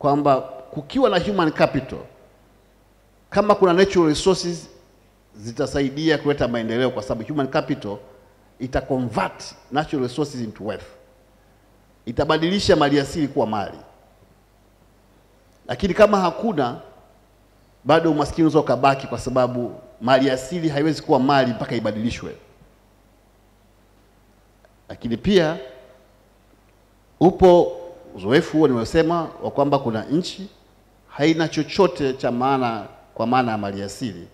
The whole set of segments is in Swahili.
kwamba kukiwa na human capital, kama kuna natural resources zitasaidia kuleta maendeleo, kwa sababu human capital ita-convert natural resources into wealth. Itabadilisha maliasili kuwa mali. Lakini kama hakuna, bado umaskini unaweza ukabaki, kwa sababu maliasili haiwezi kuwa mali mpaka ibadilishwe. Lakini pia upo uzoefu huo nimesema wa kwamba kuna nchi haina chochote cha maana kwa maana ya maliasili,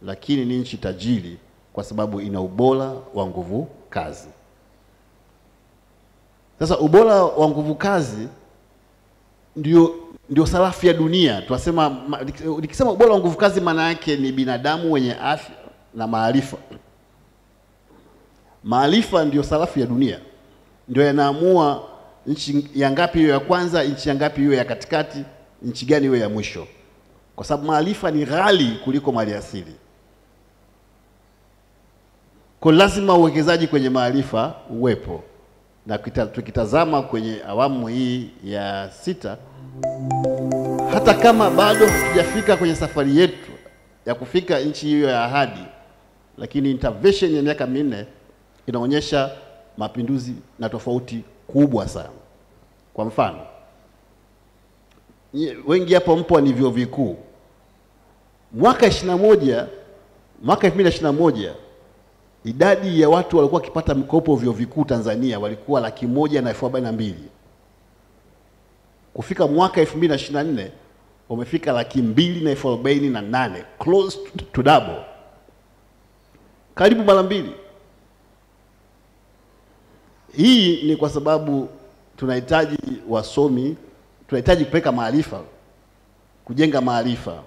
lakini ni nchi tajiri kwa sababu ina ubora wa nguvu kazi. Sasa ubora wa nguvu kazi ndio sarafu ya dunia. Tunasema, nikisema ubora wa nguvu kazi maana yake ni binadamu wenye afya na maarifa. Maarifa ndio sarafu ya dunia. Ndio yanaamua nchi ya ngapi iwe ya kwanza, nchi ya ngapi iwe ya katikati, nchi gani iwe ya mwisho. Kwa sababu maarifa ni ghali kuliko maliasili. Kwa lazima uwekezaji kwenye maarifa uwepo. Na tukitazama kwenye awamu hii ya 6, hata kama bado hatujafika kwenye safari yetu ya kufika nchi hiyo ya ahadi, lakini intervention ya miaka 4 inaonyesha mapinduzi na tofauti kubwa sana. Kwa mfano, wengi hapa mpo ni vyuo vikuu. Mwaka 2021 idadi ya watu walikuwa wakipata mikopo vyuo vikuu Tanzania walikuwa 142,000. Kufika mwaka 2024 wamefika 248,000, close to double, karibu mara mbili. Hii ni kwa sababu tunahitaji wasomi, tunahitaji kupeleka maarifa, kujenga maarifa,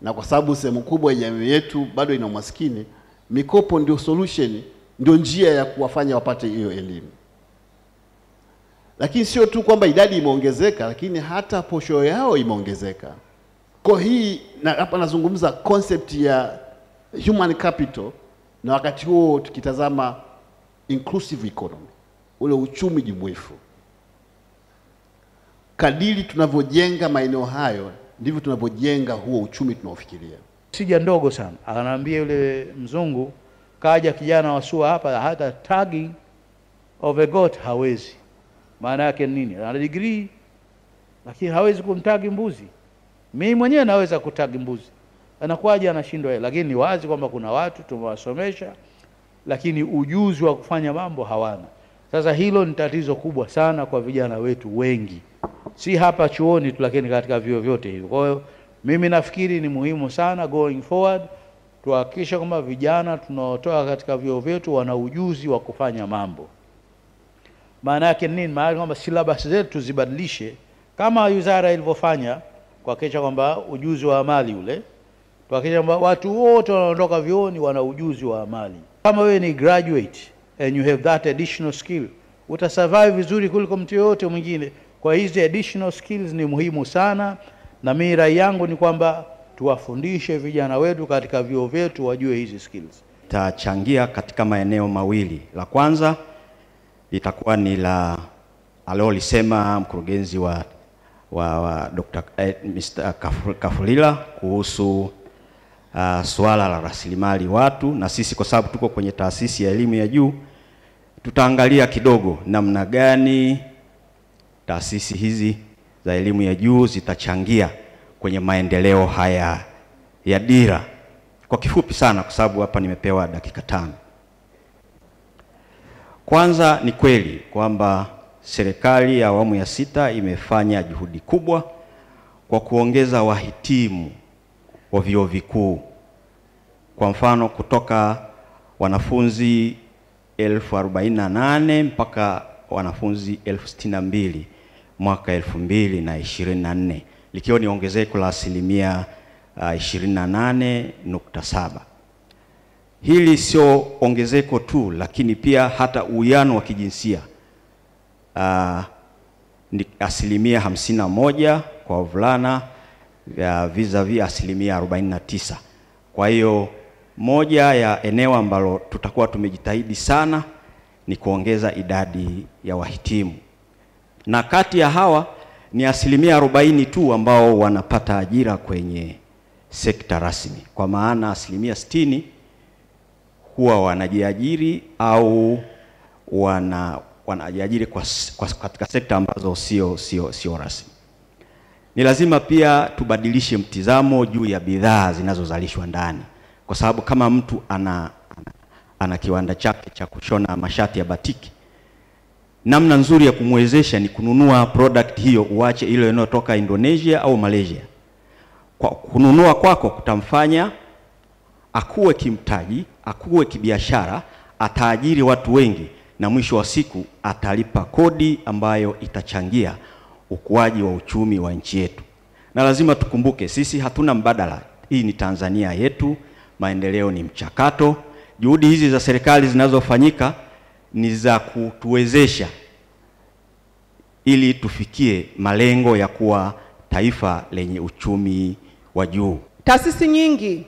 na kwa sababu sehemu kubwa ya jamii yetu bado ina umaskini, mikopo ndio solution, ndio njia ya kuwafanya wapate hiyo elimu. Lakini sio tu kwamba idadi imeongezeka, lakini hata posho yao imeongezeka. Kwa hii hapa nazungumza concept ya human capital, na wakati huo tukitazama inclusive economy, ule uchumi jumuifu. Kadiri tunavyojenga maeneo hayo, ndivyo tunavyojenga huo uchumi tunaofikiria. Sija ndogo sana. Ananiambia yule mzungu, kaja kijana wa SUA hapa, hata tagging of a goat hawezi. Maana yake nini? Ana degree lakini hawezi kumtagi mbuzi. Mimi mwenyewe naweza kutagi mbuzi. Anakuaje anashindwa yeye? Lakini ni wazi kwamba kuna watu tumewasomesha lakini ujuzi wa kufanya mambo hawana. Sasa hilo ni tatizo kubwa sana kwa vijana wetu wengi. Si hapa chuoni tu, lakini katika vyuo vyote hivyo. Kwa hiyo mimi nafikiri ni muhimu sana going forward tuhakikishe kwamba vijana tunaotoa katika vyuo vyetu wana ujuzi wa kufanya mambo. Maana yake nini? Maana yake kwamba syllabus zetu zibadilishe kama wizara ilivyofanya, kuhakikisha kwamba ujuzi wa amali ule, kuhakikisha kwamba watu wote wanaondoka vyuoni wana ujuzi wa amali. Kama wewe ni graduate and you have that additional skill, utasurvive vizuri kuliko mtu yote mwingine. Kwa hizi additional skills ni muhimu sana, na mimi rai yangu ni kwamba tuwafundishe vijana wetu katika vyuo vyetu wajue hizi skills. Tachangia katika maeneo mawili. La kwanza itakuwa ni la aliolisema mkurugenzi wa Dr. Mr. Kafulila kuhusu swala la rasilimali watu, na sisi kwa sababu tuko kwenye taasisi ya elimu ya juu tutaangalia kidogo namna gani taasisi hizi za elimu ya juu zitachangia kwenye maendeleo haya ya dira. Kwa kifupi sana, kwa sababu hapa nimepewa dakika 5. Kwanza ni kweli kwamba serikali ya awamu ya 6 imefanya juhudi kubwa kwa kuongeza wahitimu wa vyuo vikuu. Kwa mfano, kutoka wanafunzi 48,000 mpaka wanafunzi 62,000 mwaka 2024, likiwa ni ongezeko la 28.7%. Hili sio ongezeko tu, lakini pia hata uwiano wa kijinsia ni 51% kwa wavulana vis-a-vis 49%. Kwa hiyo moja ya eneo ambalo tutakuwa tumejitahidi sana ni kuongeza idadi ya wahitimu. Na kati ya hawa ni 40% tu ambao wanapata ajira kwenye sekta rasmi, kwa maana 60% huwa wanajiajiri au wanajiajiri katika sekta ambazo sio rasmi. Ni lazima pia tubadilishe mtizamo juu ya bidhaa zinazozalishwa ndani, kwa sababu kama mtu ana kiwanda chake cha kushona mashati ya batiki, namna nzuri ya kumwezesha ni kununua product hiyo, uache ile inayotoka Indonesia au Malaysia. Kwa kununua kwako kutamfanya akue kimtaji, akue kibiashara, ataajiri watu wengi, na mwisho wa siku atalipa kodi ambayo itachangia ukuaji wa uchumi wa nchi yetu. Na lazima tukumbuke, sisi hatuna mbadala. Hii ni Tanzania yetu, maendeleo ni mchakato. Juhudi hizi za serikali zinazofanyika ni za kutuwezesha ili tufikie malengo ya kuwa taifa lenye uchumi wa juu. Taasisi nyingi,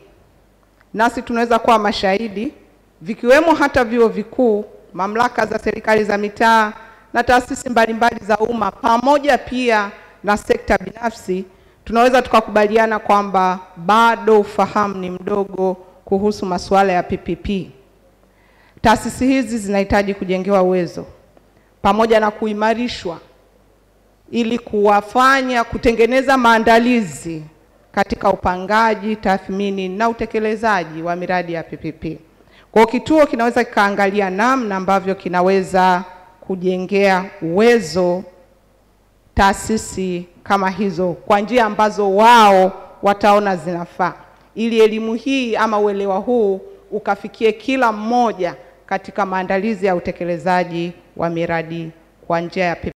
nasi tunaweza kuwa mashahidi, vikiwemo hata vyuo vikuu, mamlaka za serikali za mitaa na taasisi mbalimbali za umma, pamoja pia na sekta binafsi, tunaweza tukakubaliana kwamba bado ufahamu ni mdogo kuhusu masuala ya PPP. Taasisi hizi zinahitaji kujengewa uwezo pamoja na kuimarishwa ili kutengeneza maandalizi katika upangaji, tathmini na utekelezaji wa miradi ya PPP. Kwa kituo kinaweza kikaangalia namna ambavyo kinaweza kujengea uwezo taasisi kama hizo kwa njia ambazo wao wataona zinafaa, ili elimu hii ama uelewa huu ukafikie kila mmoja katika maandalizi ya utekelezaji wa miradi kwa njia ya PPP.